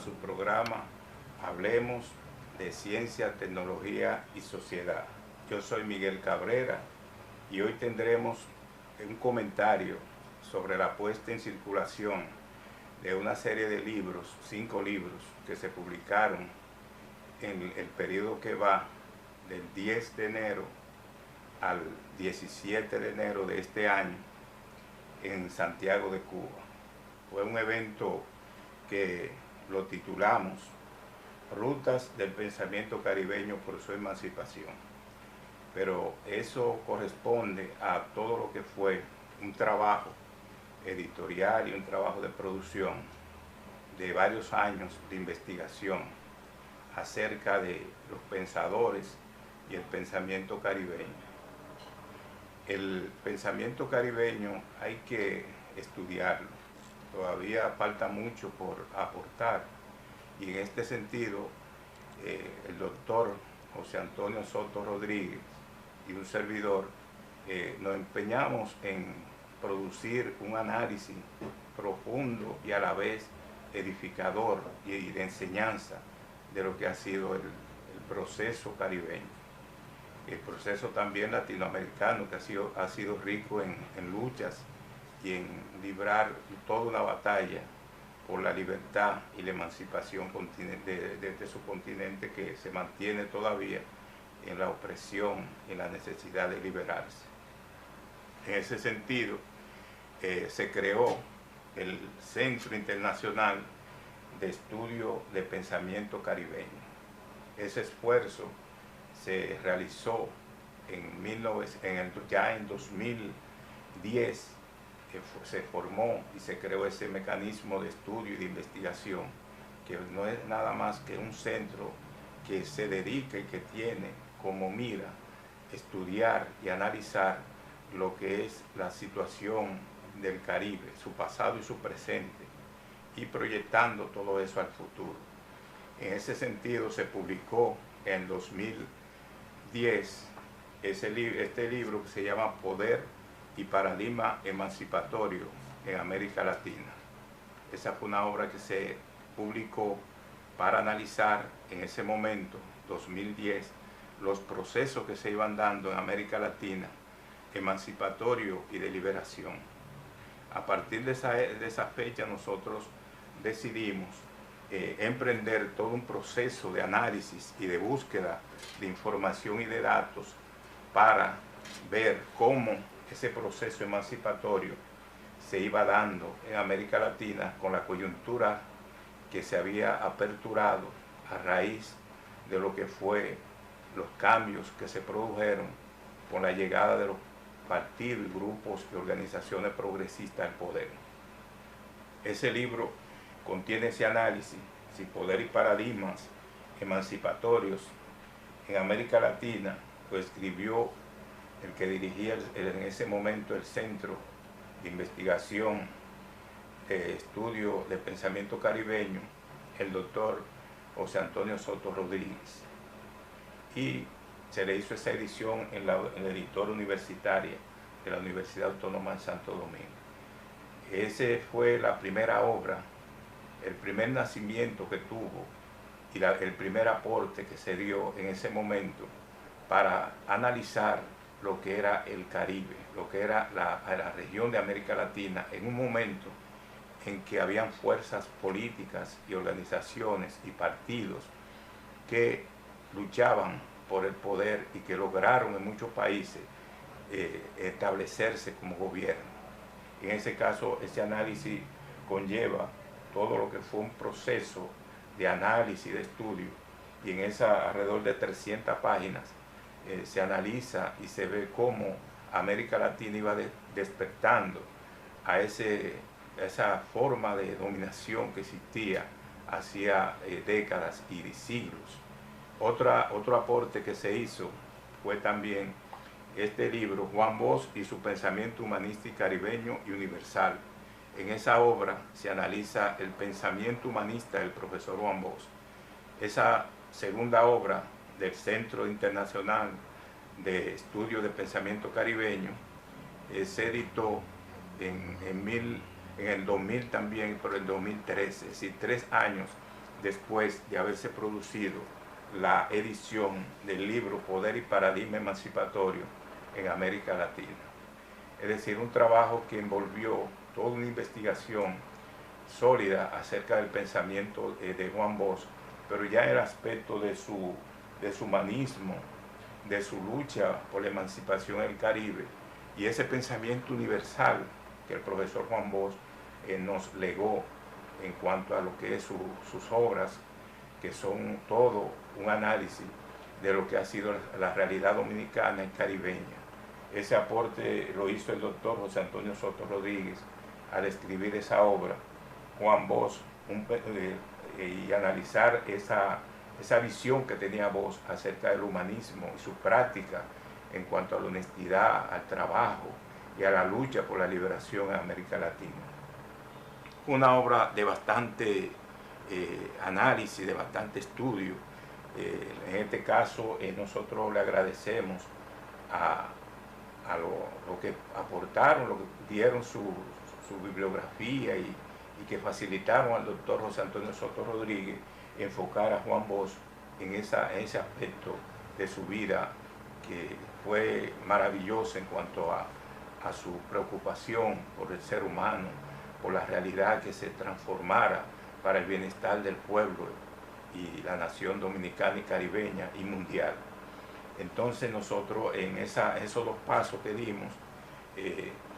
su programa Hablemos de Ciencia, Tecnología y Sociedad. Yo soy Miguel Cabrera y hoy tendremos un comentario sobre la puesta en circulación de una serie de libros, 5 libros que se publicaron en el periodo que va del 10 de enero al 17 de enero de este año en Santiago de Cuba. Fue un evento que lo titulamos Rutas del Pensamiento Caribeño por su Emancipación. Pero eso corresponde a todo lo que fue un trabajo editorial y un trabajo de producción de varios años de investigación acerca de los pensadores y el pensamiento caribeño. El pensamiento caribeño hay que estudiarlo, todavía falta mucho por aportar, y en este sentido el doctor José Antonio Soto Rodríguez y un servidor nos empeñamos en producir un análisis profundo y a la vez edificador y de enseñanza de lo que ha sido el proceso caribeño. El proceso también latinoamericano, que ha sido rico en luchas y en librar toda una batalla por la libertad y la emancipación de este subcontinente que se mantiene todavía en la opresión y en la necesidad de liberarse. En ese sentido, se creó el Centro Internacional de Estudio de Pensamiento Caribeño. Ese esfuerzo se realizó ya en 2010, se formó y se creó ese mecanismo de estudio y de investigación, que no es nada más que un centro que se dedica y que tiene como mira estudiar y analizar lo que es la situación del Caribe, su pasado y su presente, y proyectando todo eso al futuro. En ese sentido se publicó en 2010 este libro que se llama Poder y Paradigma Emancipatorio en América Latina. Esa fue una obra que se publicó para analizar en ese momento, 2010, los procesos que se iban dando en América Latina, emancipatorio y de liberación. A partir de esa fecha nosotros decidimos emprender todo un proceso de análisis y de búsqueda de información y de datos para ver cómo ese proceso emancipatorio se iba dando en América Latina con la coyuntura que se había aperturado a raíz de lo que fue los cambios que se produjeron con la llegada de los partidos, grupos y organizaciones progresistas al poder. Ese libro contiene ese análisis, si Poder y Paradigmas Emancipatorios en América Latina, lo escribió el que dirigía en ese momento el Centro de Investigación, Estudio de Pensamiento Caribeño, el doctor José Antonio Soto Rodríguez. Y se le hizo esa edición en la editora universitaria de la Universidad Autónoma de Santo Domingo. Esa fue la primera obra, el primer nacimiento que tuvo y el primer aporte que se dio en ese momento para analizar lo que era el Caribe, lo que era la región de América Latina, en un momento en que habían fuerzas políticas y organizaciones y partidos que luchaban por el poder y que lograron en muchos países establecerse como gobierno. En ese caso, ese análisis conlleva todo lo que fue un proceso de análisis, de estudio, y en esa alrededor de 300 páginas se analiza y se ve cómo América Latina iba despertando a esa forma de dominación que existía hacía décadas y siglos. Otro aporte que se hizo fue también este libro, Juan Bosch y su pensamiento humanista y caribeño y universal. En esa obra se analiza el pensamiento humanista del profesor Juan Bosch. Esa segunda obra del Centro Internacional de Estudio de Pensamiento Caribeño se editó en el 2000 también, por el 2013, es decir, 3 años después de haberse producido la edición del libro Poder y Paradigma Emancipatorio en América Latina. Es decir, un trabajo que envolvió toda una investigación sólida acerca del pensamiento de Juan Bosch, pero ya en el aspecto de su humanismo, de su lucha por la emancipación del Caribe y ese pensamiento universal que el profesor Juan Bosch nos legó en cuanto a lo que es sus obras, que son todo un análisis de lo que ha sido la realidad dominicana y caribeña. Ese aporte lo hizo el doctor José Antonio Soto Rodríguez al escribir esa obra, Juan Bosch, y analizar esa visión que tenía Bosch acerca del humanismo y su práctica en cuanto a la honestidad, al trabajo y a la lucha por la liberación en América Latina. Una obra de bastante análisis, de bastante estudio. En este caso nosotros le agradecemos a lo que aportaron, lo que dieron su bibliografía y que facilitaron al doctor José Antonio Soto Rodríguez enfocar a Juan Bosch en ese aspecto de su vida que fue maravilloso en cuanto a su preocupación por el ser humano, por la realidad que se transformara para el bienestar del pueblo y la nación dominicana y caribeña y mundial. Entonces nosotros en esos dos pasos que dimos,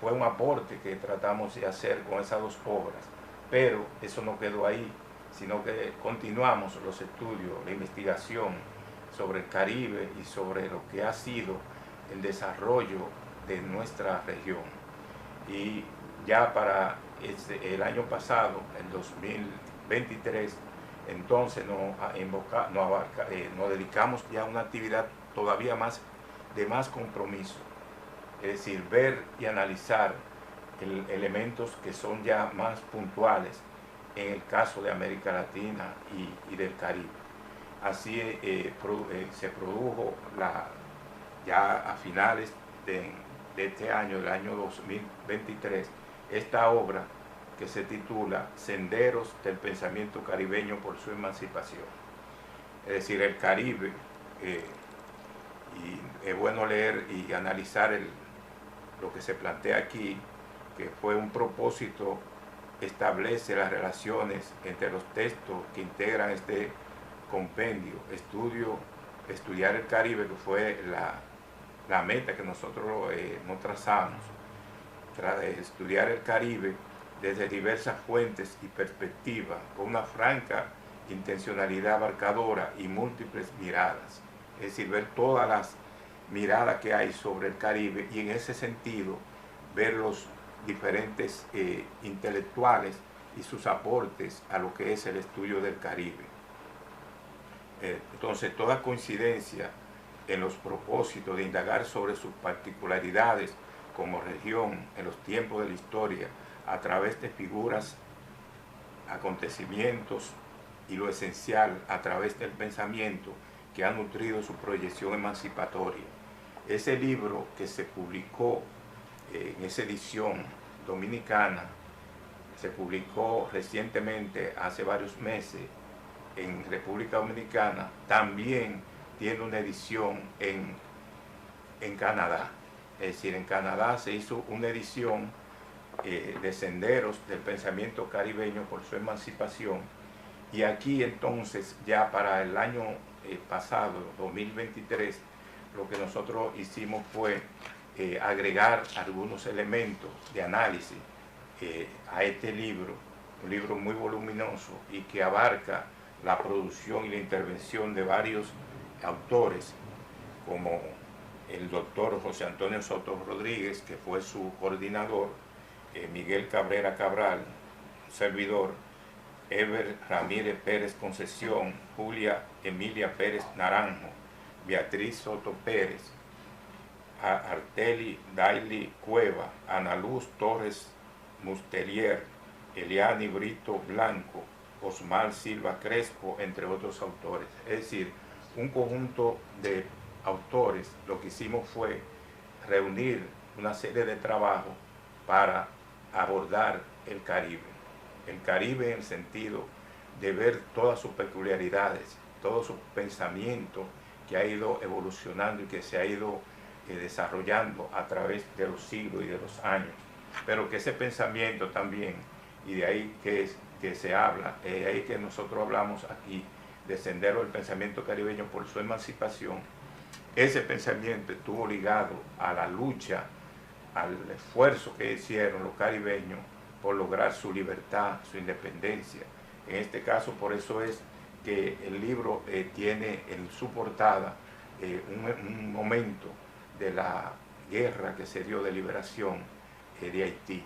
fue un aporte que tratamos de hacer con esas dos obras, pero eso no quedó ahí, sino que continuamos los estudios, la investigación sobre el Caribe y sobre lo que ha sido el desarrollo de nuestra región. Y ya para el año pasado, el 2023, entonces nos dedicamos ya a una actividad todavía de más compromiso, es decir, ver y analizar elementos que son ya más puntuales en el caso de América Latina y del Caribe. Así se produjo ya a finales de este año, del año 2023, esta obra que se titula Senderos del Pensamiento Caribeño por su Emancipación. Es decir, el Caribe, y es bueno leer y analizar lo que se plantea aquí, que fue un propósito, establece las relaciones entre los textos que integran este compendio, estudiar el Caribe, que fue la meta que nosotros nos trazamos, estudiar el Caribe desde diversas fuentes y perspectivas, con una franca intencionalidad abarcadora y múltiples miradas. Es decir, ver todas las miradas que hay sobre el Caribe y en ese sentido ver los diferentes intelectuales y sus aportes a lo que es el estudio del Caribe. Entonces, toda coincidencia en los propósitos de indagar sobre sus particularidades como región en los tiempos de la historia a través de figuras, acontecimientos y lo esencial a través del pensamiento que ha nutrido su proyección emancipatoria. Ese libro que se publicó en esa edición dominicana, se publicó recientemente, hace varios meses, en República Dominicana, también tiene una edición en Canadá. Es decir, en Canadá se hizo una edición de Senderos del Pensamiento Caribeño por su Emancipación, y aquí entonces ya para el año pasado, 2023, lo que nosotros hicimos fue agregar algunos elementos de análisis a este libro, un libro muy voluminoso y que abarca la producción y la intervención de varios autores, como el doctor José Antonio Soto Rodríguez, que fue su coordinador, Miguel Cabrera Cabral, servidor, Eber Ramírez Pérez Concesión, Julia Emilia Pérez Naranjo, Beatriz Soto Pérez, Arteli Daily Cueva, Ana Luz Torres Mustelier, Eliani Brito Blanco, Osmar Silva Crespo, entre otros autores. Es decir, un conjunto de autores. Lo que hicimos fue reunir una serie de trabajos para abordar el Caribe. El Caribe en el sentido de ver todas sus peculiaridades, todo su pensamiento que ha ido evolucionando y que se ha ido desarrollando a través de los siglos y de los años, pero que ese pensamiento también, y de ahí que se habla, ahí que nosotros hablamos aquí de Sendero del Pensamiento Caribeño por su emancipación, ese pensamiento estuvo ligado a la lucha, al esfuerzo que hicieron los caribeños por lograr su libertad, su independencia. En este caso, por eso es que el libro tiene en su portada un momento de la guerra que se dio de liberación de Haití.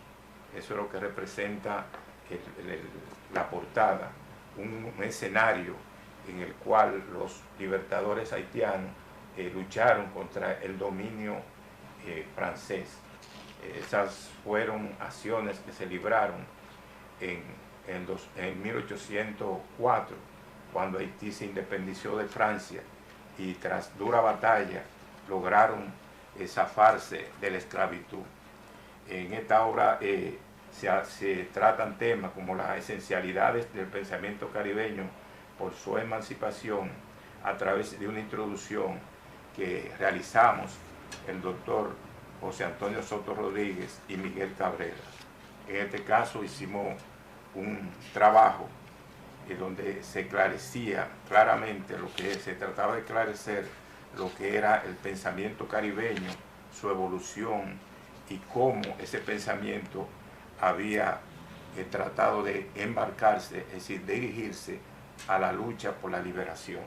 Eso es lo que representa la portada, un escenario en el cual los libertadores haitianos lucharon contra el dominio francés. Esas fueron acciones que se libraron en 1804, cuando Haití se independizó de Francia, y tras dura batalla lograron zafarse de la esclavitud. En esta obra se tratan temas como las esencialidades del pensamiento caribeño por su emancipación, a través de una introducción que realizamos el doctor José Antonio Soto Rodríguez y Miguel Cabrera. En este caso hicimos un trabajo donde se esclarecía claramente lo que se trataba de esclarecer, lo que era el pensamiento caribeño, su evolución y cómo ese pensamiento había tratado de embarcarse, es decir, dirigirse a la lucha por la liberación.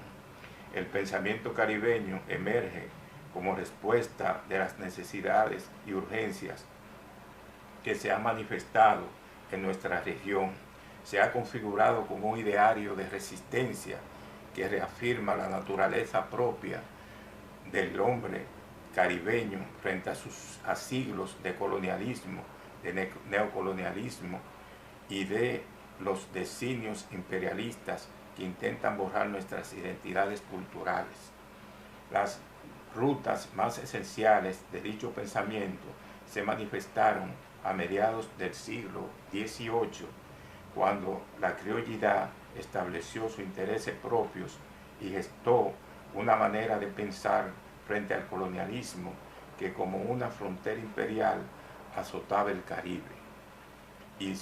El pensamiento caribeño emerge como respuesta de las necesidades y urgencias que se han manifestado en nuestra región. Se ha configurado como un ideario de resistencia que reafirma la naturaleza propia del hombre caribeño frente a siglos de colonialismo, de neocolonialismo y de los designios imperialistas que intentan borrar nuestras identidades culturales. Las rutas más esenciales de dicho pensamiento se manifestaron a mediados del siglo XVIII, cuando la criollidad estableció sus intereses propios y gestó una manera de pensar frente al colonialismo que, como una frontera imperial, azotaba el Caribe y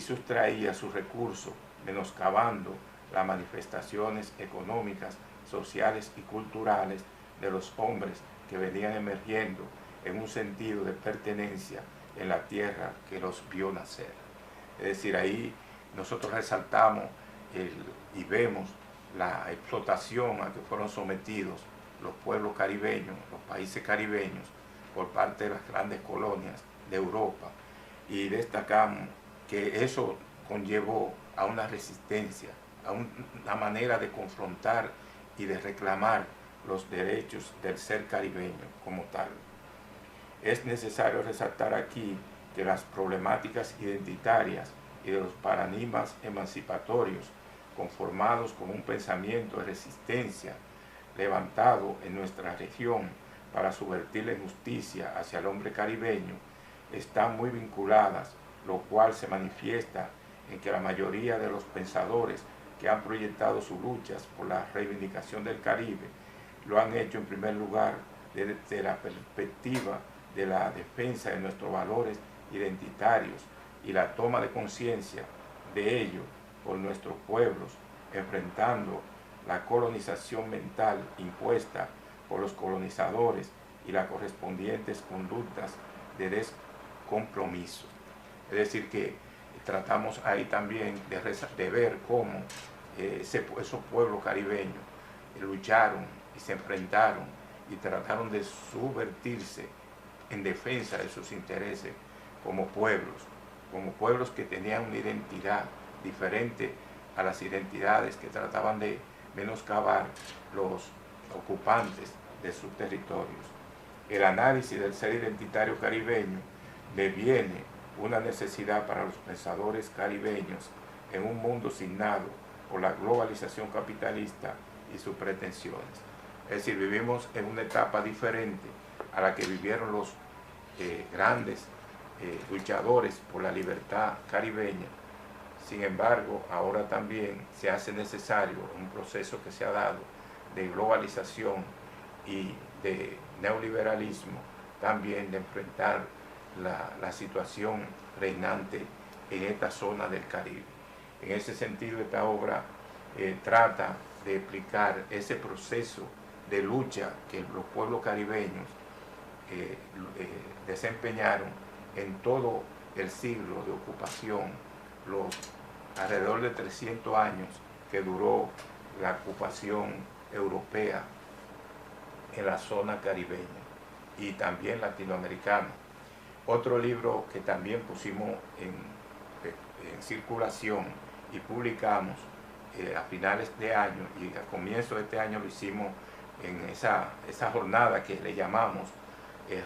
sustraía sus recursos, menoscabando las manifestaciones económicas, sociales y culturales de los hombres que venían emergiendo en un sentido de pertenencia en la tierra que los vio nacer. Es decir, ahí nosotros resaltamos y vemos la explotación a que fueron sometidos los pueblos caribeños, los países caribeños, por parte de las grandes colonias de Europa, y destacamos que eso conllevó a una resistencia, a una manera de confrontar y de reclamar los derechos del ser caribeño como tal. Es necesario resaltar aquí que las problemáticas identitarias y de los paradigmas emancipatorios conformados con un pensamiento de resistencia levantado en nuestra región para subvertir la injusticia hacia el hombre caribeño están muy vinculadas, lo cual se manifiesta en que la mayoría de los pensadores que han proyectado sus luchas por la reivindicación del Caribe lo han hecho en primer lugar desde la perspectiva de la defensa de nuestros valores identitarios y la toma de conciencia de ello por nuestros pueblos, enfrentando la colonización mental impuesta por los colonizadores y las correspondientes conductas de descompromiso. Es decir, que tratamos ahí también de ver cómo esos pueblos caribeños lucharon y se enfrentaron y trataron de subvertirse en defensa de sus intereses como pueblos que tenían una identidad diferente a las identidades que trataban de menoscabar los ocupantes de sus territorios. El análisis del ser identitario caribeño deviene una necesidad para los pensadores caribeños en un mundo signado por la globalización capitalista y sus pretensiones. Es decir, vivimos en una etapa diferente a la que vivieron los grandes luchadores por la libertad caribeña, Sin embargo, ahora también se hace necesario un proceso que se ha dado de globalización y de neoliberalismo, también de enfrentar la situación reinante en esta zona del Caribe. En ese sentido, esta obra trata de explicar ese proceso de lucha que los pueblos caribeños desempeñaron en todo el siglo de ocupación, los alrededor de 300 años que duró la ocupación europea en la zona caribeña y también latinoamericana. Otro libro que también pusimos en circulación y publicamos a finales de año y a comienzo de este año lo hicimos en esa jornada que le llamamos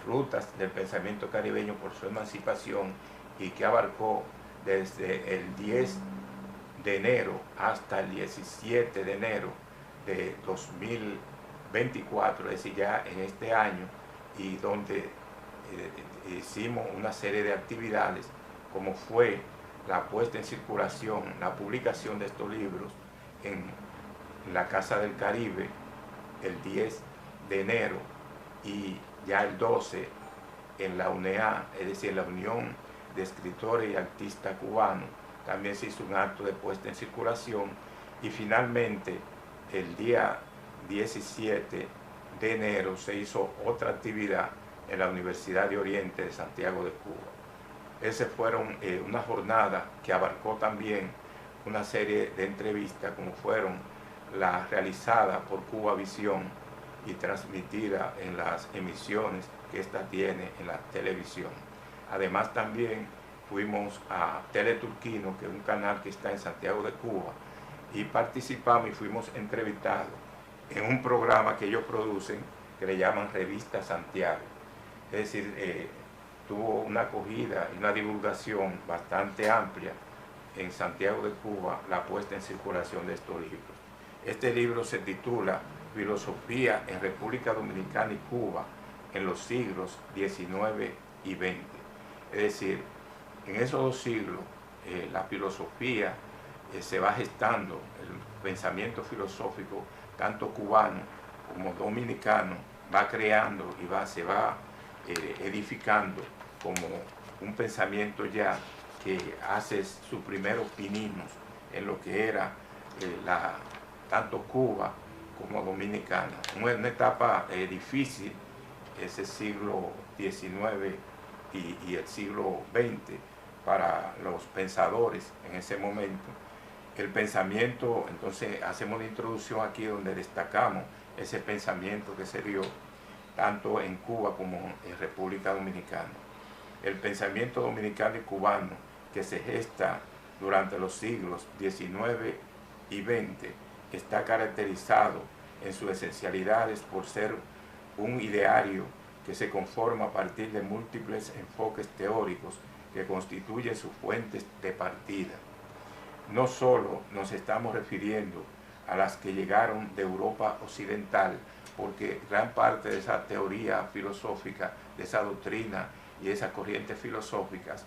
Rutas del Pensamiento Caribeño por su Emancipación, y que abarcó desde el 10 de enero hasta el 17 de enero de 2024, es decir, ya en este año, y donde hicimos una serie de actividades como fue la puesta en circulación, la publicación de estos libros en la Casa del Caribe el 10 de enero y ya el 12 en la UNEA, es decir, en la Unión de Escritores y Artistas Cubanos, también se hizo un acto de puesta en circulación, y finalmente el día 17 de enero se hizo otra actividad en la Universidad de Oriente de Santiago de Cuba. Esas fueron una jornada que abarcó también una serie de entrevistas, como fueron las realizadas por Cuba Visión y transmitidas en las emisiones que ésta tiene en la televisión. Además también fuimos a Teleturquino, que es un canal que está en Santiago de Cuba, y participamos y fuimos entrevistados en un programa que ellos producen que le llaman Revista Santiago. Es decir, tuvo una acogida y una divulgación bastante amplia en Santiago de Cuba la puesta en circulación de estos libros. Este libro se titula Filosofía en República Dominicana y Cuba en los siglos XIX y XX. Es decir, en esos dos siglos la filosofía se va gestando, el pensamiento filosófico tanto cubano como dominicano va creando y se va edificando como un pensamiento ya que hace sus primeros pininos en lo que era tanto Cuba como Dominicana. Una etapa difícil, ese siglo XIX y el siglo XX para los pensadores en ese momento. El pensamiento, entonces hacemos una introducción aquí donde destacamos ese pensamiento que se dio tanto en Cuba como en República Dominicana. El pensamiento dominicano y cubano que se gesta durante los siglos XIX y XX está caracterizado en sus esencialidades por ser un ideario que se conforma a partir de múltiples enfoques teóricos que constituyen sus fuentes de partida. No solo nos estamos refiriendo a las que llegaron de Europa Occidental, porque gran parte de esa teoría filosófica, de esa doctrina y de esas corrientes filosóficas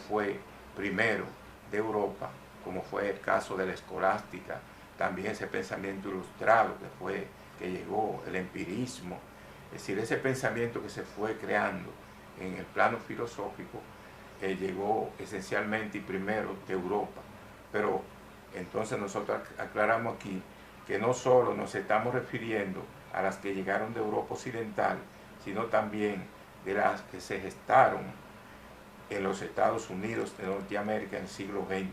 fue primero de Europa, como fue el caso de la escolástica, también ese pensamiento ilustrado que llegó, el empirismo, es decir, ese pensamiento que se fue creando en el plano filosófico llegó esencialmente y primero de Europa. Pero entonces nosotros aclaramos aquí que no solo nos estamos refiriendo a las que llegaron de Europa Occidental, sino también de las que se gestaron en los Estados Unidos de Norteamérica en el siglo XX.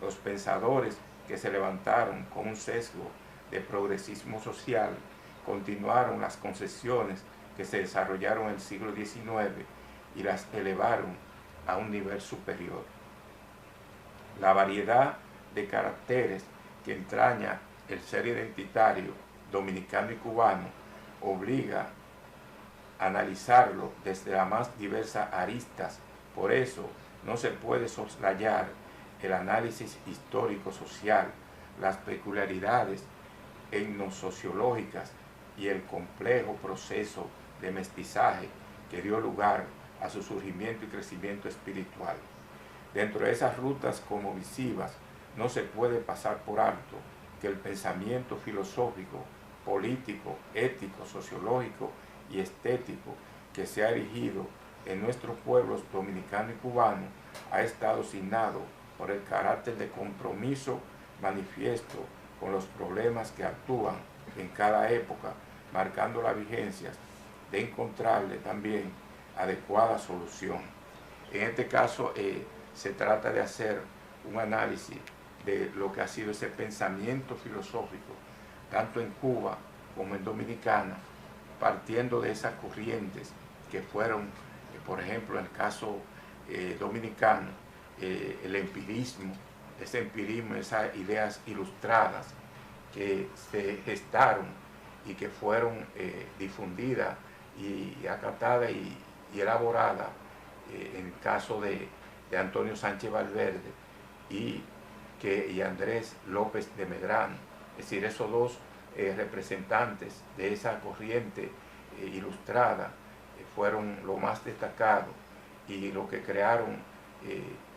Los pensadores que se levantaron con un sesgo de progresismo social continuaron las concesiones que se desarrollaron en el siglo XIX y las elevaron a un nivel superior. La variedad de caracteres que entraña el ser identitario dominicano y cubano obliga a analizarlo desde las más diversas aristas. Por eso no se puede soslayar el análisis histórico-social, las peculiaridades etnosociológicas y el complejo proceso de mestizaje que dio lugar a su surgimiento y crecimiento espiritual. Dentro de esas rutas como visivas no se puede pasar por alto que el pensamiento filosófico, político, ético, sociológico y estético que se ha erigido en nuestros pueblos dominicano y cubano ha estado signado por el carácter de compromiso manifiesto con los problemas que actúan en cada época, marcando la vigencia de encontrarle también adecuada solución. En este caso se trata de hacer un análisis de lo que ha sido ese pensamiento filosófico, tanto en Cuba como en Dominicana, partiendo de esas corrientes que fueron, por ejemplo, en el caso dominicano, el empirismo, ese empirismo, esas ideas ilustradas que se gestaron y que fueron difundidas y acatadas y elaboradas en el caso de Antonio Sánchez Valverde y Andrés López de Medrano. Es decir, esos dos representantes de esa corriente ilustrada fueron lo más destacado y lo que crearon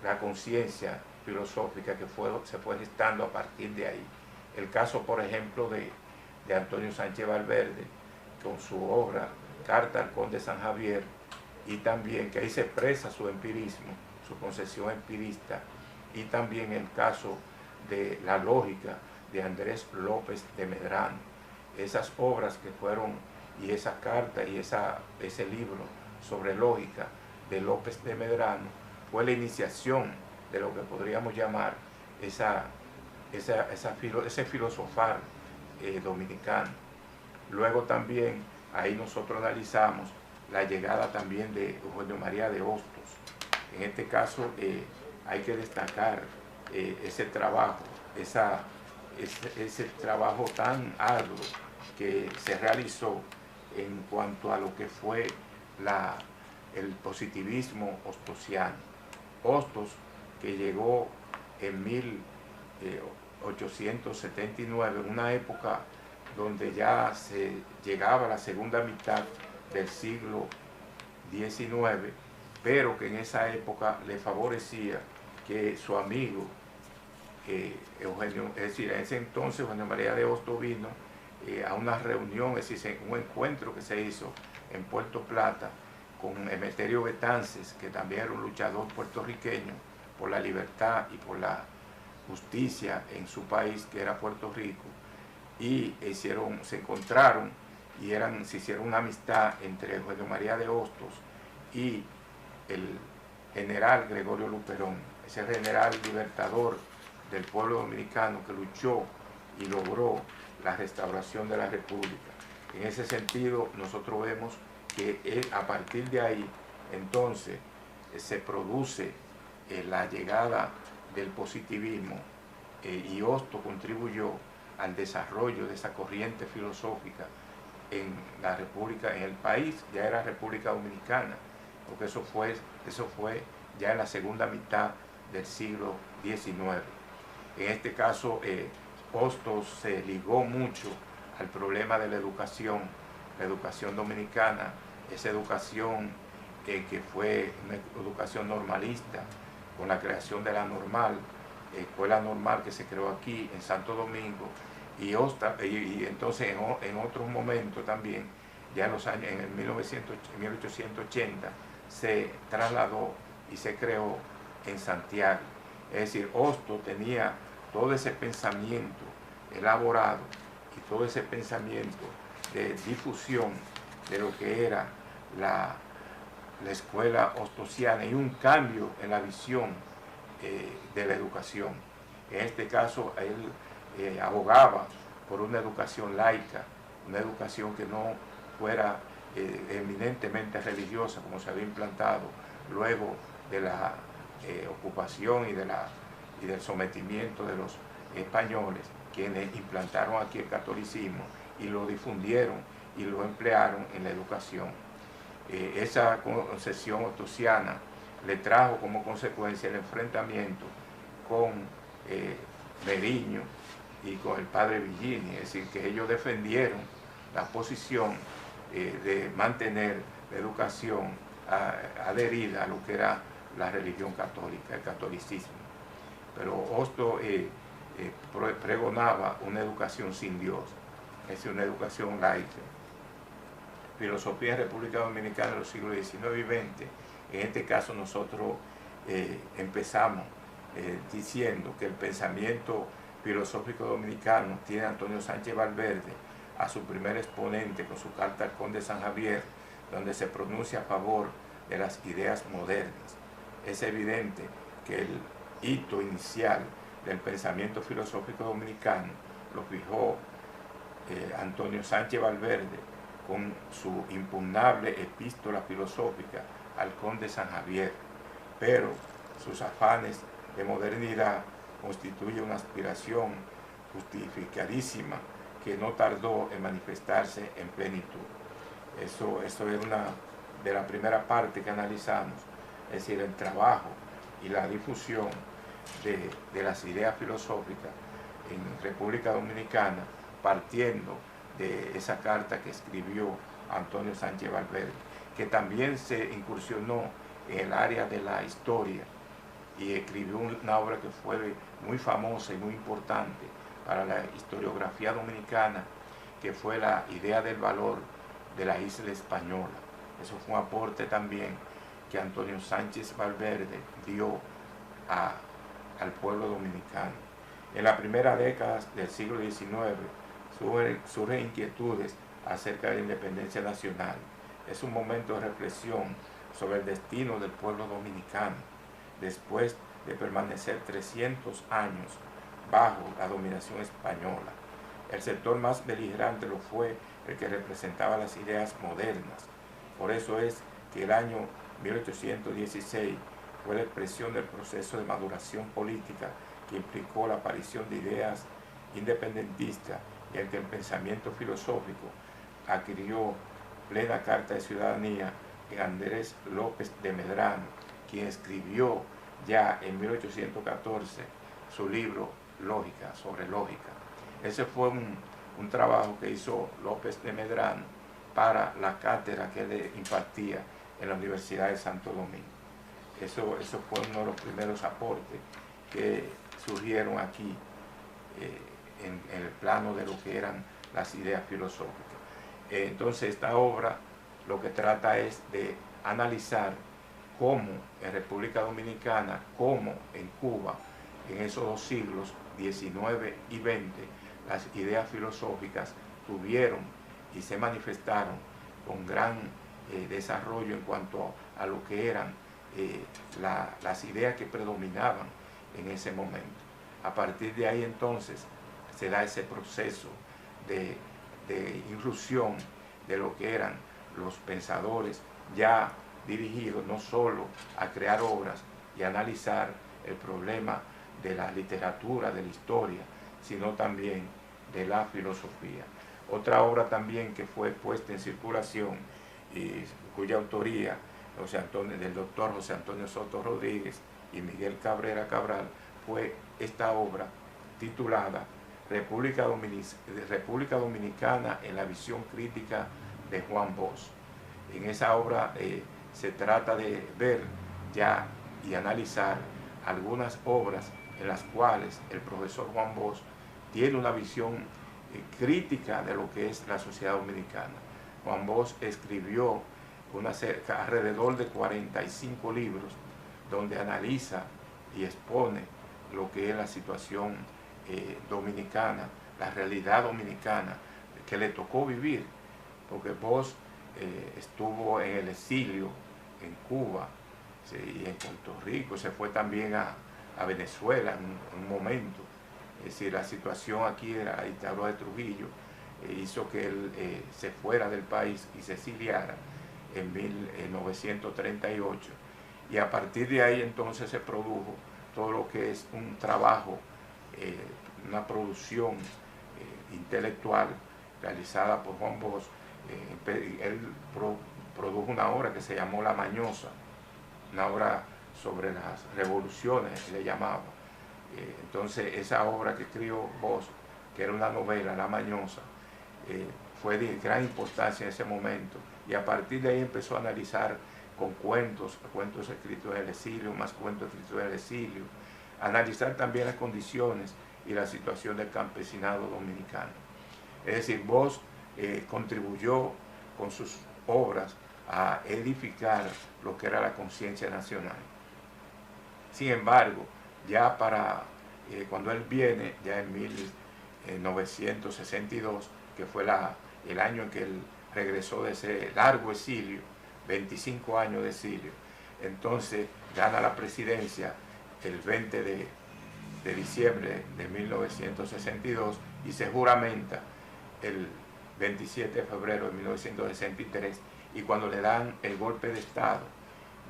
la conciencia filosófica que se fue gestando a partir de ahí. El caso, por ejemplo, de Antonio Sánchez Valverde, con su obra Carta al Conde San Javier, y también que ahí se expresa su empirismo, su concepción empirista, y también el caso de la lógica de Andrés López de Medrano. Esas obras que fueron, y esa carta y ese libro sobre lógica de López de Medrano, fue la iniciación de lo que podríamos llamar ese filosofar dominicano. Luego también ahí nosotros analizamos la llegada también de Eugenio María de Hostos. En este caso hay que destacar ese trabajo, ese trabajo tan arduo que se realizó en cuanto a lo que fue el positivismo hostosiano. Hostos, que llegó en 1879, en una época donde ya se llegaba a la segunda mitad del siglo XIX, pero que en esa época le favorecía que su amigo Eugenio, es decir, en ese entonces Eugenio María de Hostos vino a una reunión, es decir, un encuentro que se hizo en Puerto Plata con Emeterio Betances, que también era un luchador puertorriqueño por la libertad y por la justicia en su país, que era Puerto Rico, y se encontraron y se hicieron una amistad entre Eugenio María de Hostos y el general Gregorio Luperón, ese general libertador del pueblo dominicano que luchó y logró la restauración de la República. En ese sentido, nosotros vemos que a partir de ahí, entonces, se produce la llegada del positivismo y Hostos contribuyó al desarrollo de esa corriente filosófica en la República, en el país, ya era República Dominicana, porque eso fue ya en la segunda mitad del siglo XIX. En este caso, Hostos se ligó mucho al problema de la educación dominicana, esa educación que fue una educación normalista, con la creación de la Normal, escuela normal que se creó aquí en Santo Domingo, y entonces en otros momentos también, ya en los años, en 1880, se trasladó y se creó en Santiago. Es decir, Hostos tenía todo ese pensamiento elaborado y todo ese pensamiento de difusión de lo que era la escuela hostosiana y un cambio en la visión de la educación. En este caso, él abogaba por una educación laica, una educación que no fuera eminentemente religiosa, como se había implantado luego de la ocupación y del sometimiento de los españoles, quienes implantaron aquí el catolicismo y lo difundieron y lo emplearon en la educación. Esa concepción hostosiana le trajo como consecuencia el enfrentamiento con Meriño y con el padre Villini, es decir, que ellos defendieron la posición de mantener la educación adherida a lo que era la religión católica, el catolicismo. Pero Hostos pregonaba una educación sin Dios, es decir, una educación laica. Filosofía en República Dominicana en los siglos XIX y XX. En este caso nosotros empezamos diciendo que el pensamiento filosófico dominicano tiene Antonio Sánchez Valverde a su primer exponente con su carta al Conde San Javier, donde se pronuncia a favor de las ideas modernas. Es evidente que el hito inicial del pensamiento filosófico dominicano lo fijó Antonio Sánchez Valverde con su impugnable epístola filosófica al Conde San Javier, pero sus afanes de modernidad constituyen una aspiración justificadísima que no tardó en manifestarse en plenitud. Eso es una de la primera parte que analizamos, es decir, el trabajo y la difusión de las ideas filosóficas en República Dominicana, partiendo de esa carta que escribió Antonio Sánchez Valverde, que también se incursionó en el área de la historia y escribió una obra que fue muy famosa y muy importante para la historiografía dominicana, que fue la idea del valor de la isla española. Eso fue un aporte también que Antonio Sánchez Valverde dio al pueblo dominicano. En la primera década del siglo XIX surgen inquietudes acerca de la independencia nacional. Es un momento de reflexión sobre el destino del pueblo dominicano, después de permanecer 300 años bajo la dominación española. El sector más beligerante lo fue el que representaba las ideas modernas. Por eso es que el año 1816 fue la expresión del proceso de maduración política que implicó la aparición de ideas independentistas y el que el pensamiento filosófico adquirió plena carta de ciudadanía en Andrés López de Medrano, quien escribió ya en 1814 su libro Lógica, sobre lógica. Ese fue un trabajo que hizo López de Medrano para la cátedra que él impartía en la Universidad de Santo Domingo. Eso fue uno de los primeros aportes que surgieron aquí en el plano de lo que eran las ideas filosóficas. Entonces esta obra lo que trata es de analizar cómo en República Dominicana, cómo en Cuba, en esos dos siglos, XIX y XX, las ideas filosóficas tuvieron y se manifestaron con gran desarrollo en cuanto a lo que eran las ideas que predominaban en ese momento. A partir de ahí entonces se da ese proceso de inclusión de lo que eran los pensadores ya dirigidos no solo a crear obras y analizar el problema de la literatura, de la historia, sino también de la filosofía. Otra obra también que fue puesta en circulación y cuya autoría del doctor José Antonio Soto Rodríguez y Miguel Cabrera Cabral fue esta obra titulada República Dominicana en la visión crítica de Juan Bosch. En esa obra se trata de ver ya y analizar algunas obras en las cuales el profesor Juan Bosch tiene una visión crítica de lo que es la sociedad dominicana. Juan Bosch escribió alrededor de 45 libros donde analiza y expone lo que es la situación dominicana, la realidad dominicana que le tocó vivir, porque Bosch estuvo en el exilio en Cuba y en Puerto Rico, se fue también a Venezuela en un momento. Es decir, la situación aquí de la dictadura de Trujillo hizo que él se fuera del país y se exiliara en 1938. Y a partir de ahí entonces se produjo todo lo que es un trabajo, una producción intelectual realizada por Juan Bosch. Él produjo una obra que se llamó La Mañosa, una obra sobre las revoluciones, le llamaba. Entonces esa obra que escribió Bosch, que era una novela, La Mañosa, fue de gran importancia en ese momento, y a partir de ahí empezó a analizar con cuentos escritos en el exilio, más cuentos escritos en el exilio, analizar también las condiciones y la situación del campesinado dominicano. Es decir, Bosch contribuyó con sus obras a edificar lo que era la conciencia nacional. Sin embargo, ya para cuando él viene, ya en 1962, que fue el año en que él regresó de ese largo exilio, 25 años de exilio, entonces gana la presidencia el 20 de diciembre de 1962 y se juramenta el 27 de febrero de 1963, y cuando le dan el golpe de Estado,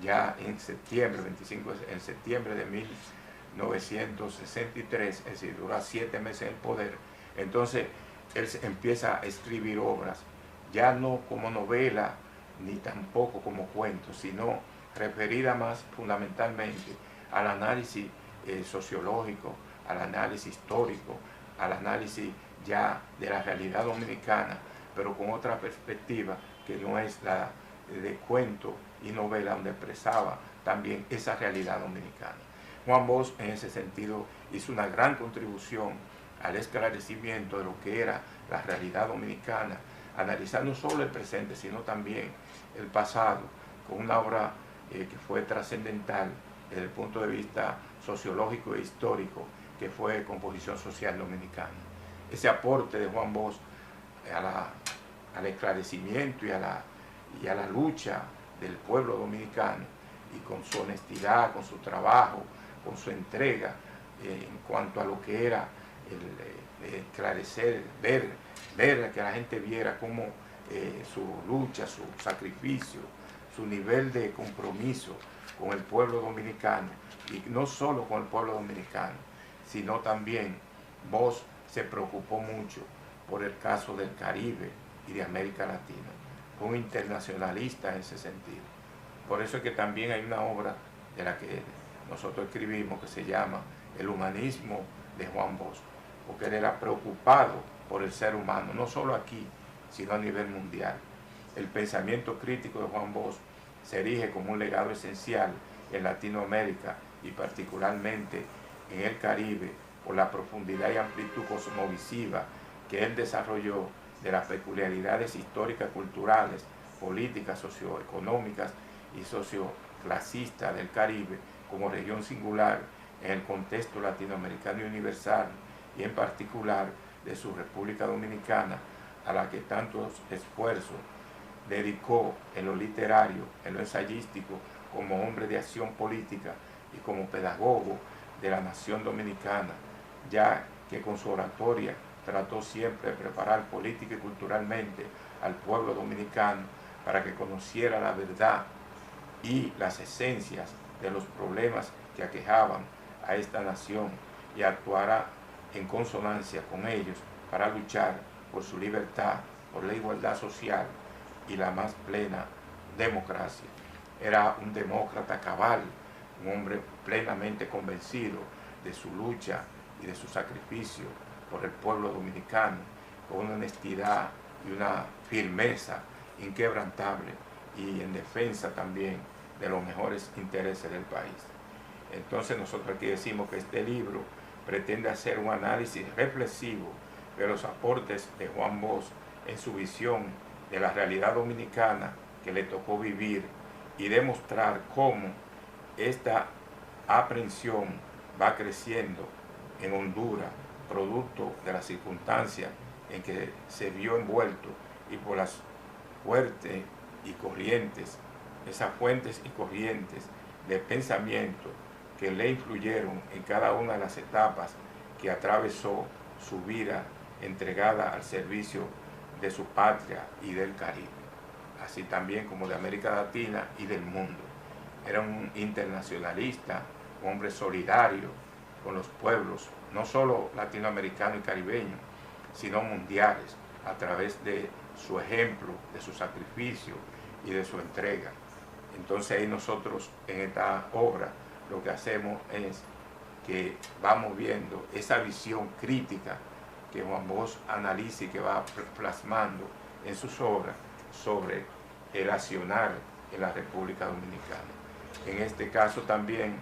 ya en septiembre, 25 en septiembre de 1963, es decir, dura 7 meses en el poder, entonces él empieza a escribir obras, ya no como novela, ni tampoco como cuento, sino referida más fundamentalmente al análisis sociológico, al análisis histórico, al análisis ya de la realidad dominicana, pero con otra perspectiva que no es la de cuento y novela, donde expresaba también esa realidad dominicana. Juan Bosch en ese sentido hizo una gran contribución al esclarecimiento de lo que era la realidad dominicana, analizar no solo el presente, sino también el pasado, con una obra que fue trascendental desde el punto de vista sociológico e histórico, que fue Composición Social Dominicana. Ese aporte de Juan Bosch al esclarecimiento y a la lucha del pueblo dominicano, y con su honestidad, con su trabajo, con su entrega en cuanto a lo que era el esclarecer, ver que la gente viera cómo su lucha, su sacrificio, su nivel de compromiso con el pueblo dominicano, y no solo con el pueblo dominicano, sino también Bosch se preocupó mucho por el caso del Caribe y de América Latina. Fue un internacionalista en ese sentido. Por eso es que también hay una obra de la que nosotros escribimos que se llama El humanismo de Juan Bosch, porque él era preocupado por el ser humano, no solo aquí, sino a nivel mundial. El pensamiento crítico de Juan Bosch se erige como un legado esencial en Latinoamérica y particularmente en el Caribe, por la profundidad y amplitud cosmovisiva que él desarrolló de las peculiaridades históricas, culturales, políticas, socioeconómicas y socioclasistas del Caribe como región singular en el contexto latinoamericano y universal, y en particular de su República Dominicana, a la que tantos esfuerzos dedicó en lo literario, en lo ensayístico, como hombre de acción política y como pedagogo de la nación dominicana, ya que con su oratoria trató siempre de preparar política y culturalmente al pueblo dominicano para que conociera la verdad y las esencias de los problemas que aquejaban a esta nación, y actuara en consonancia con ellos para luchar por su libertad, por la igualdad social y la más plena democracia. Era un demócrata cabal, un hombre plenamente convencido de su lucha y de su sacrificio por el pueblo dominicano, con una honestidad y una firmeza inquebrantable, y en defensa también de los mejores intereses del país. Entonces nosotros aquí decimos que este libro pretende hacer un análisis reflexivo de los aportes de Juan Bosch en su visión de la realidad dominicana que le tocó vivir, y demostrar cómo esta aprehensión va creciendo en Honduras, producto de las circunstancias en que se vio envuelto, y por las fuertes y corrientes, esas fuentes y corrientes de pensamiento que le influyeron en cada una de las etapas que atravesó su vida entregada al servicio de su patria y del Caribe, así también como de América Latina y del mundo. Era un internacionalista, un hombre solidario con los pueblos, no solo latinoamericanos y caribeños, sino mundiales, a través de su ejemplo, de su sacrificio y de su entrega. Entonces ahí nosotros en esta obra lo que hacemos es que vamos viendo esa visión crítica que Juan Bosch analiza y que va plasmando en sus obras sobre el accionar en la República Dominicana. En este caso también,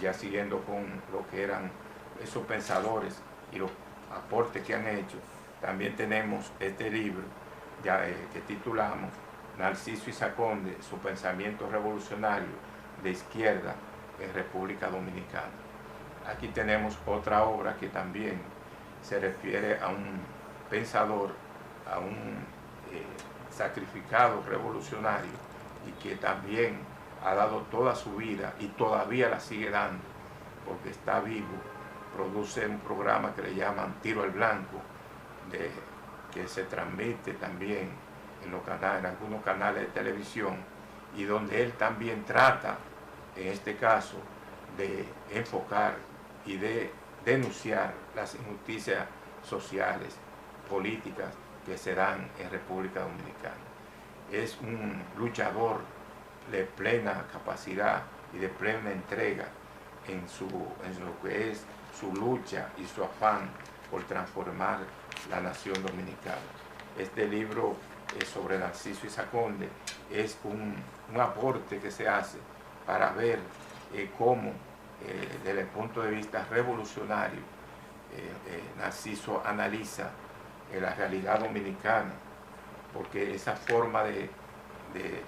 ya siguiendo con lo que eran esos pensadores y los aportes que han hecho, también tenemos este libro ya, que titulamos Narciso Izaconde, su pensamiento revolucionario de izquierda en República Dominicana. Aquí tenemos otra obra que también se refiere a un pensador, a un sacrificado revolucionario, y que también ha dado toda su vida y todavía la sigue dando porque está vivo. Produce un programa que le llaman Tiro al Blanco, que se transmite también en algunos canales de televisión, y donde él también trata, en este caso, de enfocar y de denunciar las injusticias sociales, políticas que se dan en República Dominicana. Es un luchador de plena capacidad y de plena entrega en lo que es su lucha y su afán por transformar la nación dominicana. Este libro sobre Narciso Izaconde es un aporte que se hace para ver cómo, desde el punto de vista revolucionario, Narciso analiza la realidad dominicana, porque esa forma de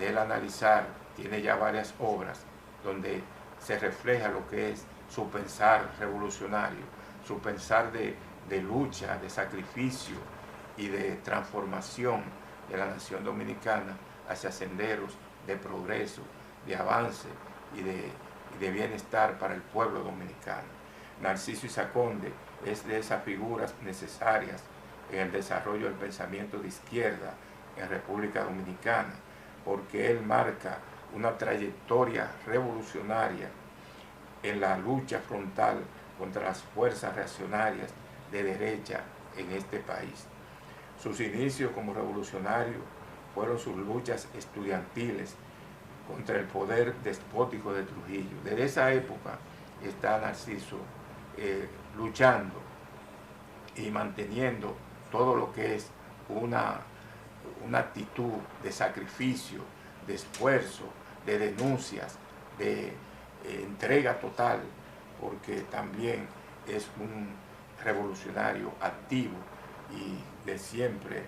él analizar tiene ya varias obras donde se refleja lo que es su pensar revolucionario, su pensar de lucha, de sacrificio y de transformación de la nación dominicana hacia senderos de progreso, de avance y de bienestar para el pueblo dominicano. Narciso Izaconde es de esas figuras necesarias en el desarrollo del pensamiento de izquierda en República Dominicana, porque él marca una trayectoria revolucionaria en la lucha frontal contra las fuerzas reaccionarias de derecha en este país. Sus inicios como revolucionario fueron sus luchas estudiantiles contra el poder despótico de Trujillo. Desde esa época está Narciso luchando y manteniendo todo lo que es una actitud de sacrificio, de esfuerzo, de denuncias, de entrega total, porque también es un revolucionario activo y de siempre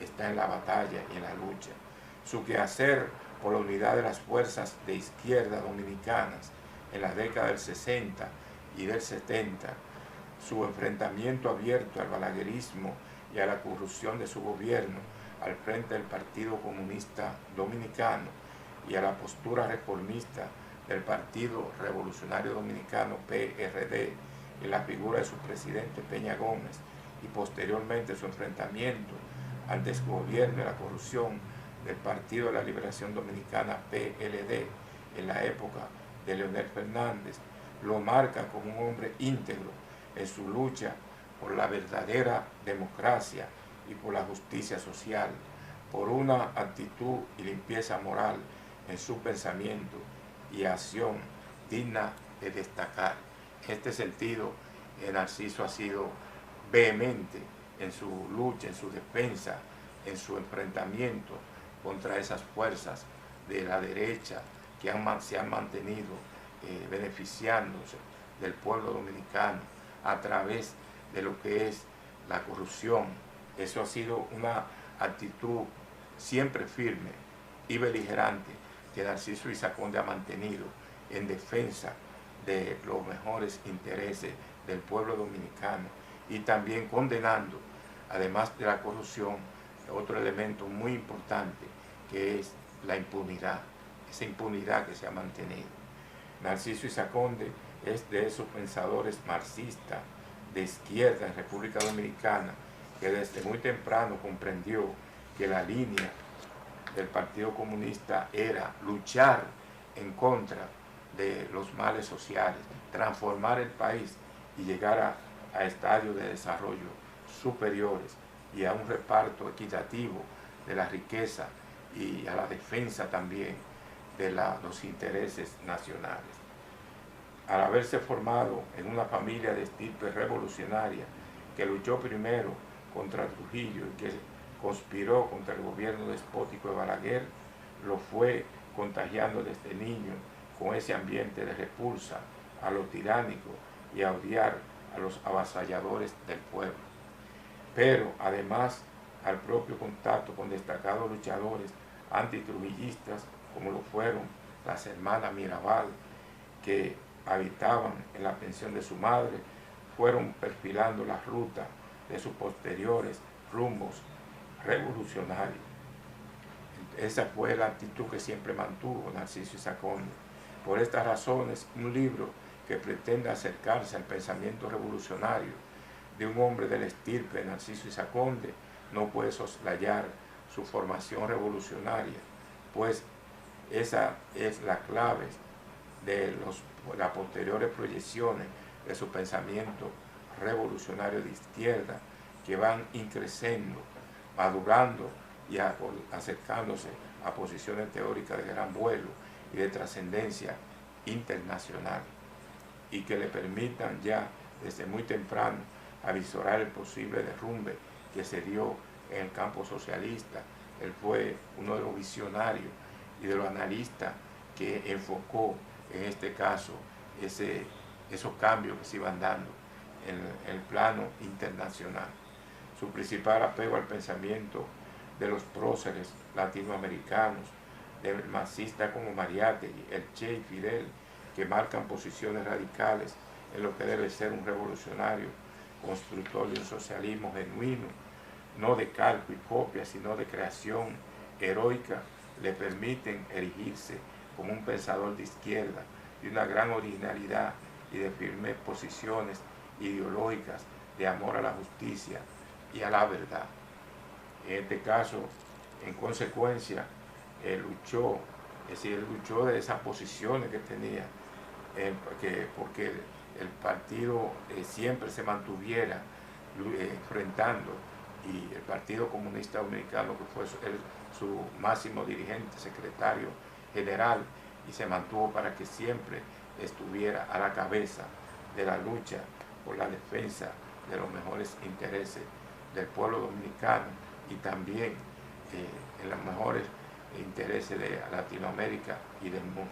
está en la batalla y en la lucha. Su quehacer por la unidad de las fuerzas de izquierda dominicanas en la década del 60 y del 70, su enfrentamiento abierto al balaguerismo y a la corrupción de su gobierno al frente del Partido Comunista Dominicano y a la postura reformista del Partido Revolucionario Dominicano, PRD, en la figura de su presidente Peña Gómez, y posteriormente su enfrentamiento al desgobierno y la corrupción del Partido de la Liberación Dominicana, PLD, en la época de Leonel Fernández, lo marca como un hombre íntegro en su lucha por la verdadera democracia y por la justicia social, por una actitud y limpieza moral en su pensamiento y acción digna de destacar. En este sentido, Narciso ha sido vehemente en su lucha, en su defensa, en su enfrentamiento contra esas fuerzas de la derecha que se han mantenido beneficiándose del pueblo dominicano a través de lo que es la corrupción. Eso ha sido una actitud siempre firme y beligerante que Narciso Izaconde ha mantenido en defensa de los mejores intereses del pueblo dominicano, y también condenando, además de la corrupción, otro elemento muy importante que es la impunidad, esa impunidad que se ha mantenido. Narciso Izaconde es de esos pensadores marxistas de izquierda en República Dominicana que desde muy temprano comprendió que la línea del Partido Comunista era luchar en contra de los males sociales, transformar el país y llegar a estadios de desarrollo superiores y a un reparto equitativo de la riqueza y a la defensa también de los intereses nacionales. Al haberse formado en una familia de estirpe revolucionaria que luchó primero contra Trujillo y que conspiró contra el gobierno despótico de Balaguer, lo fue contagiando desde niño con ese ambiente de repulsa a lo tiránico y a odiar a los avasalladores del pueblo. Pero además al propio contacto con destacados luchadores antitrujillistas como lo fueron las hermanas Mirabal, que habitaban en la pensión de su madre, fueron perfilando la ruta de sus posteriores rumbos revolucionarios. Esa fue la actitud que siempre mantuvo Narciso Isaac Conde. Por estas razones, un libro que pretende acercarse al pensamiento revolucionario de un hombre del estirpe de Narciso Isaac Conde no puede soslayar su formación revolucionaria, pues esa es la clave de las posteriores proyecciones de su pensamiento revolucionario de izquierda, que van increciendo, madurando y acercándose a posiciones teóricas de gran vuelo y de trascendencia internacional, y que le permitan ya desde muy temprano avisorar el posible derrumbe que se dio en el campo socialista. Él fue uno de los visionarios y de los analistas que enfocó en este caso esos cambios que se iban dando en el plano internacional. Su principal apego al pensamiento de los próceres latinoamericanos, del marxista como Mariátegui, el Che y Fidel, que marcan posiciones radicales en lo que debe ser un revolucionario constructor de un socialismo genuino, no de calco y copia, sino de creación heroica, le permiten erigirse como un pensador de izquierda, de una gran originalidad y de firmes posiciones ideológicas de amor a la justicia y a la verdad. En este caso, en consecuencia, luchó de esas posiciones que tenía, porque el partido siempre se mantuviera enfrentando, y el Partido Comunista Dominicano, que fue su máximo dirigente, secretario general, y se mantuvo para que siempre estuviera a la cabeza de la lucha por la defensa de los mejores intereses del pueblo dominicano y también en los mejores intereses de Latinoamérica y del mundo.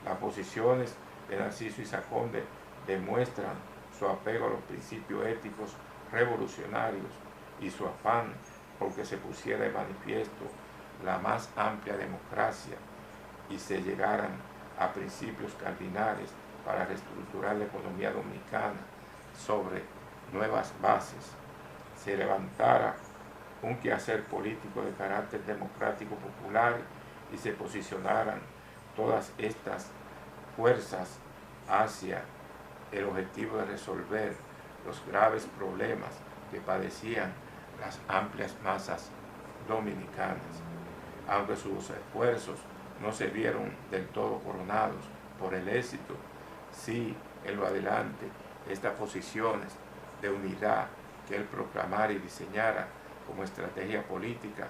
Las posiciones de Narciso Isaac Conde demuestran su apego a los principios éticos revolucionarios y su afán por que se pusiera de manifiesto la más amplia democracia y se llegaran a principios cardinales para reestructurar la economía dominicana sobre nuevas bases, se levantara un quehacer político de carácter democrático popular y se posicionaran todas estas fuerzas hacia el objetivo de resolver los graves problemas que padecían las amplias masas dominicanas. Aunque sus esfuerzos no se vieron del todo coronados por el éxito, sí en lo adelante estas posiciones de unidad que él proclamara y diseñara como estrategia política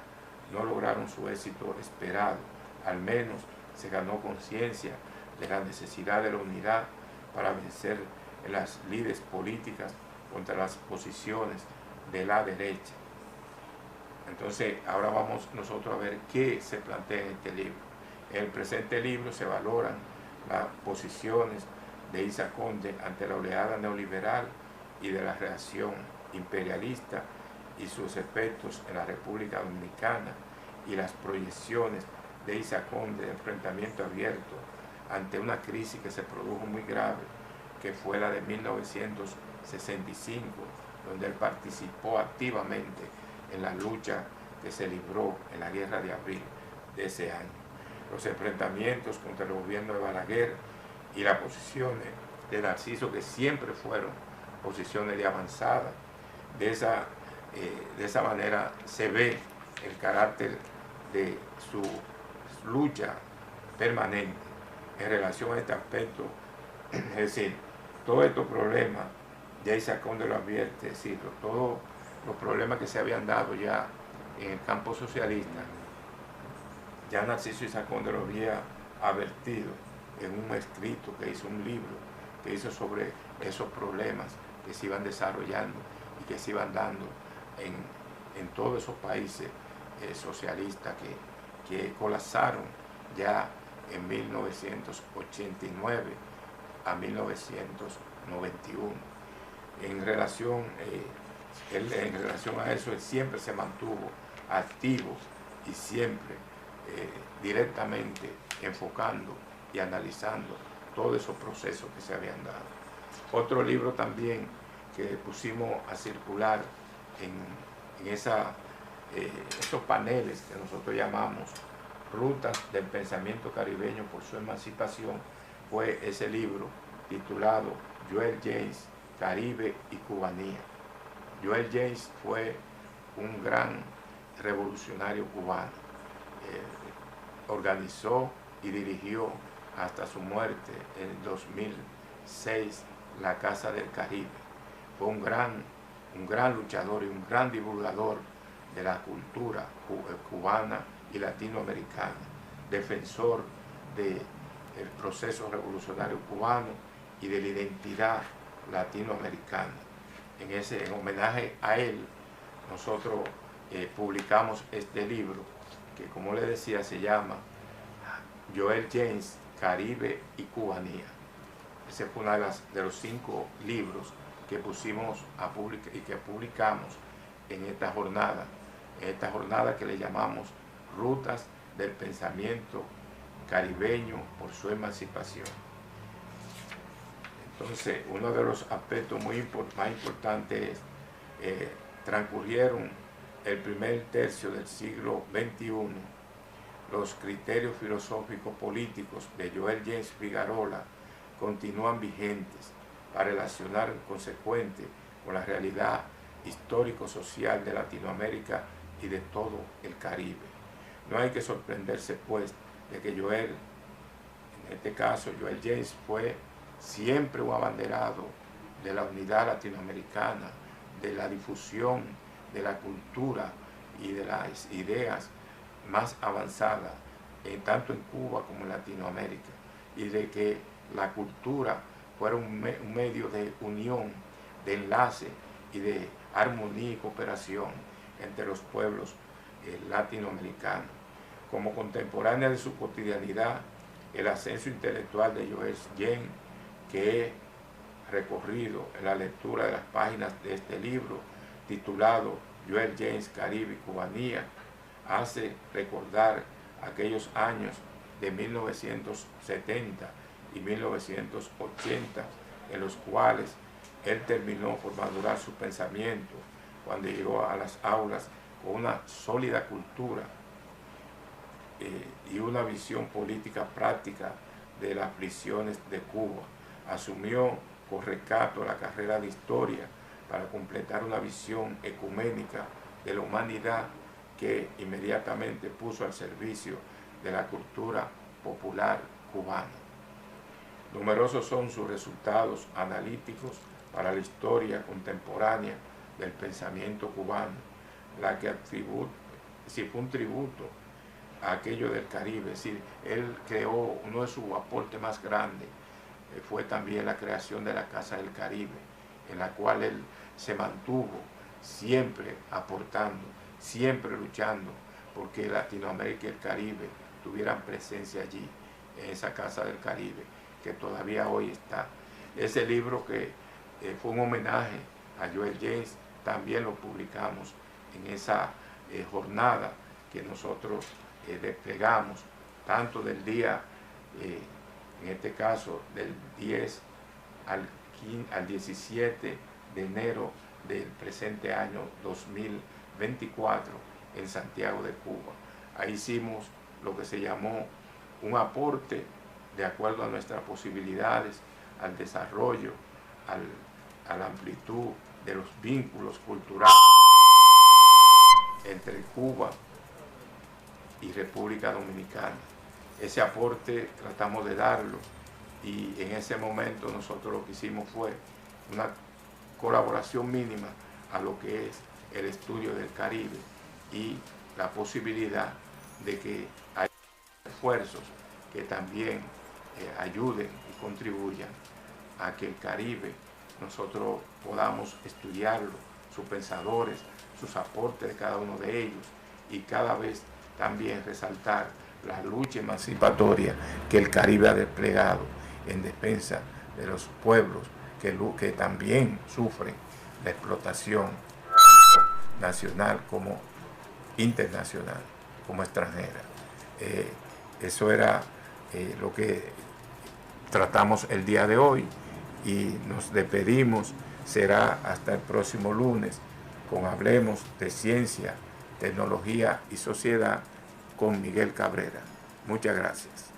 no lograron su éxito esperado. Al menos se ganó conciencia de la necesidad de la unidad para vencer las lides políticas contra las posiciones de la derecha. Entonces, ahora vamos nosotros a ver qué se plantea en este libro. En el presente libro se valoran las posiciones de Isaac Conde ante la oleada neoliberal y de la reacción imperialista y sus efectos en la República Dominicana, y las proyecciones de Isaac Conde de enfrentamiento abierto ante una crisis que se produjo muy grave, que fue la de 1965, donde él participó activamente en la lucha que se libró en la Guerra de Abril de ese año. Los enfrentamientos contra el gobierno de Balaguer y las posiciones de Narciso, que siempre fueron posiciones de avanzada. De esa manera se ve el carácter de su lucha permanente en relación a este aspecto. Es decir, todos estos problemas, ya Isaac Conde lo advierte, es decir, todos los problemas que se habían dado ya en el campo socialista, ya Narciso Isaac Conde lo había advertido en un escrito que hizo, un libro que hizo sobre esos problemas que se iban desarrollando y que se iban dando en todos esos países socialistas que colapsaron ya en 1989 a 1991. En relación a eso, él siempre se mantuvo activo y siempre directamente enfocando y analizando todos esos procesos que se habían dado. Otro libro también que pusimos a circular en esos paneles que nosotros llamamos Rutas del Pensamiento Caribeño por su Emancipación fue ese libro titulado Joel James, Caribe y Cubanía. Joel James fue un gran revolucionario cubano. Organizó y dirigió hasta su muerte en 2006 la Casa del Caribe. Fue un gran luchador y un gran divulgador de la cultura cubana y latinoamericana, defensor del proceso revolucionario cubano y de la identidad latinoamericana. En homenaje a él, nosotros publicamos este libro que, como le decía, se llama Joel James, Caribe y Cubanía. Ese fue uno de los 5 libros que pusimos a publicar y que publicamos en esta jornada que le llamamos Rutas del Pensamiento Caribeño por su Emancipación. Entonces, uno de los aspectos más importantes es, transcurrieron el primer tercio del siglo XXI, los criterios filosóficos políticos de Joel James Figueroa continúan vigentes para relacionar consecuente con la realidad histórico-social de Latinoamérica y de todo el Caribe. No hay que sorprenderse, pues, de que Joel, en este caso Joel James, fue siempre un abanderado de la unidad latinoamericana, de la difusión de la cultura y de las ideas más avanzadas, tanto en Cuba como en Latinoamérica, y de que la cultura fuera un medio de unión, de enlace y de armonía y cooperación entre los pueblos latinoamericanos. Como contemporánea de su cotidianidad, el ascenso intelectual de Joel James, que he recorrido en la lectura de las páginas de este libro titulado Joel James, Caribe y Cubanía, hace recordar aquellos años de 1970 y 1980 en los cuales él terminó por madurar su pensamiento cuando llegó a las aulas con una sólida cultura y una visión política práctica de las prisiones de Cuba. Asumió con recato la carrera de historia para completar una visión ecuménica de la humanidad que inmediatamente puso al servicio de la cultura popular cubana. Numerosos son sus resultados analíticos para la historia contemporánea del pensamiento cubano, la que fue un tributo a aquello del Caribe. Es decir, él creó, uno de sus aportes más grandes fue también la creación de la Casa del Caribe, en la cual él se mantuvo siempre aportando, siempre luchando porque Latinoamérica y el Caribe tuvieran presencia allí, en esa Casa del Caribe, que todavía hoy está. Ese libro que fue un homenaje a Joel James, también lo publicamos en esa jornada que nosotros desplegamos, tanto del día, en este caso, del 10 al 17 de enero del presente año 2024 en Santiago de Cuba. Ahí hicimos lo que se llamó un aporte de acuerdo a nuestras posibilidades, al desarrollo, a la amplitud de los vínculos culturales entre Cuba y República Dominicana. Ese aporte tratamos de darlo y en ese momento nosotros lo que hicimos fue una colaboración mínima a lo que es el estudio del Caribe y la posibilidad de que haya esfuerzos que también ayuden y contribuyan a que el Caribe nosotros podamos estudiarlo, sus pensadores, sus aportes de cada uno de ellos y cada vez también resaltar la lucha emancipatoria que el Caribe ha desplegado en defensa de los pueblos que también sufren la explotación nacional como internacional, como extranjera. Eso era lo que tratamos el día de hoy y nos despedimos. Será hasta el próximo lunes con Hablemos de Ciencia, Tecnología y Sociedad con Miguel Cabrera. Muchas gracias.